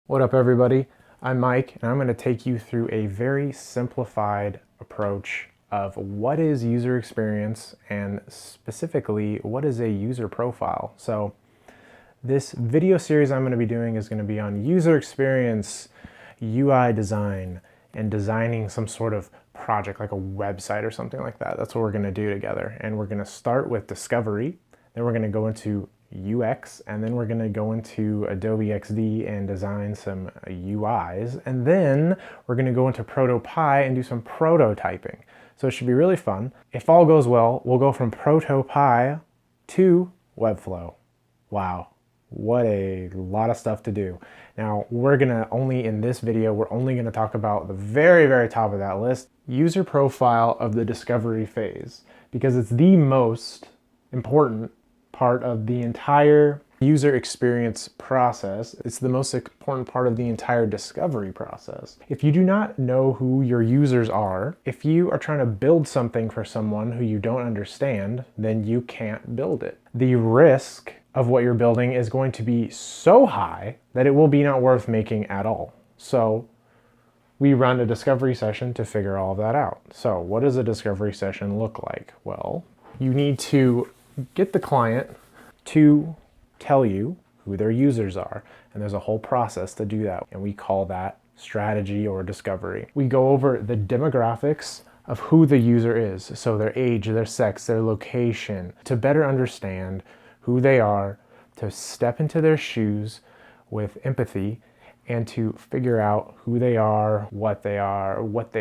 What up, everybody? I'm Mike, and I'm going to take you through a very simplified approach of what is user experience and specifically what is a user profile. So this video series I'm going to be doing is going to be on user experience, UI design, and designing some sort of project like a website or something like that. That's what we're going to do together. And we're going to start with discovery, then we're going to go into UX, and then we're going to go into Adobe XD and design some UIs, and then we're going to go into ProtoPie and do some prototyping. So it should be really fun. If all goes well, we'll go from ProtoPie to Webflow. Wow, what a lot of stuff to do. Now we're gonna in this video, we're only gonna talk about the very, very top of that list, user profile of the discovery phase, because it's the most important part of the entire user experience process. It's the most important part of the entire discovery process. If you do not know who your users are, if you are trying to build something for someone who you don't understand, then you can't build it. The risk of what you're building is going to be so high that it will be not worth making at all. So we run a discovery session to figure all of that out. So what does a discovery session look like? Well, you need to get the client to tell you who their users are. And there's a whole process to do that. And we call that strategy or discovery. We go over the demographics of who the user is. So their age, their sex, their location, to better understand who they are, to step into their shoes with empathy, and to figure out who they are, what they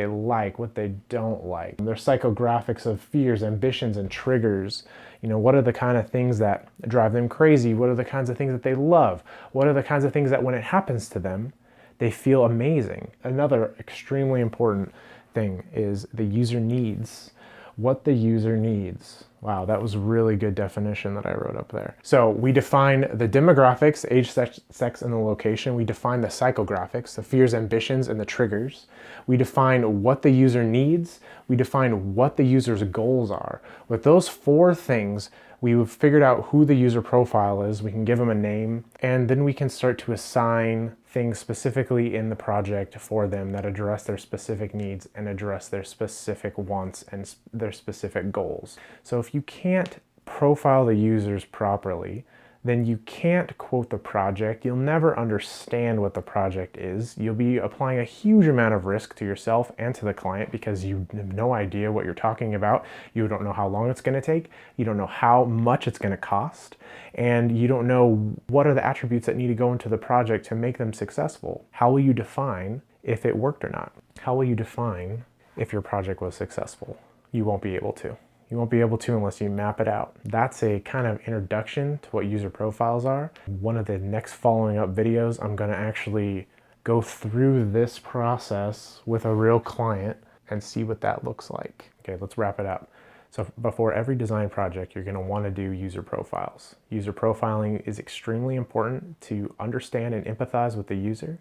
like, what they don't like. Their psychographics of fears, ambitions, and triggers. You know, what are the kind of things that drive them crazy? What are the kinds of things that they love? What are the kinds of things that when it happens to them, they feel amazing? Another extremely important thing is the user needs. What the user needs. Wow, that was a really good definition that I wrote up there. So we define the demographics, age, sex, and the location. We define the psychographics, the fears, ambitions, and the triggers. We define what the user needs. We define what the user's goals are. With those four things, we've figured out who the user profile is. We can give them a name, and then we can start to assign things specifically in the project for them that address their specific needs and address their specific wants and their specific goals. So if you can't profile the users properly, then you can't quote the project. You'll never understand what the project is. You'll be applying a huge amount of risk to yourself and to the client because you have no idea what you're talking about. You don't know how long it's going to take. You don't know how much it's going to cost. And you don't know what are the attributes that need to go into the project to make them successful. How will you define if it worked or not? How will you define if your project was successful? You won't be able to. You won't be able to unless you map it out. That's a kind of introduction to what user profiles are. One of the next following up videos, I'm gonna actually go through this process with a real client and see what that looks like. Okay, let's wrap it up. So before every design project, you're gonna wanna do user profiles. User profiling is extremely important to understand and empathize with the user.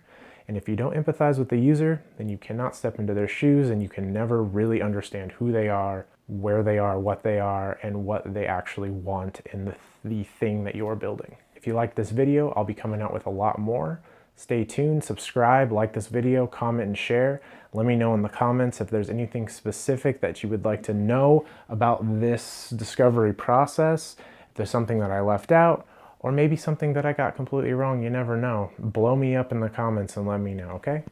And if you don't empathize with the user, then you cannot step into their shoes and you can never really understand who they are, where they are, what they actually want in the thing that you're building. If you like this video, I'll be coming out with a lot more. Stay tuned, subscribe, like this video, comment, and share. Let me know in the comments if there's anything specific that you would like to know about this discovery process, if there's something that I left out, or maybe something that I got completely wrong. You never know. Blow me up in the comments and let me know, okay?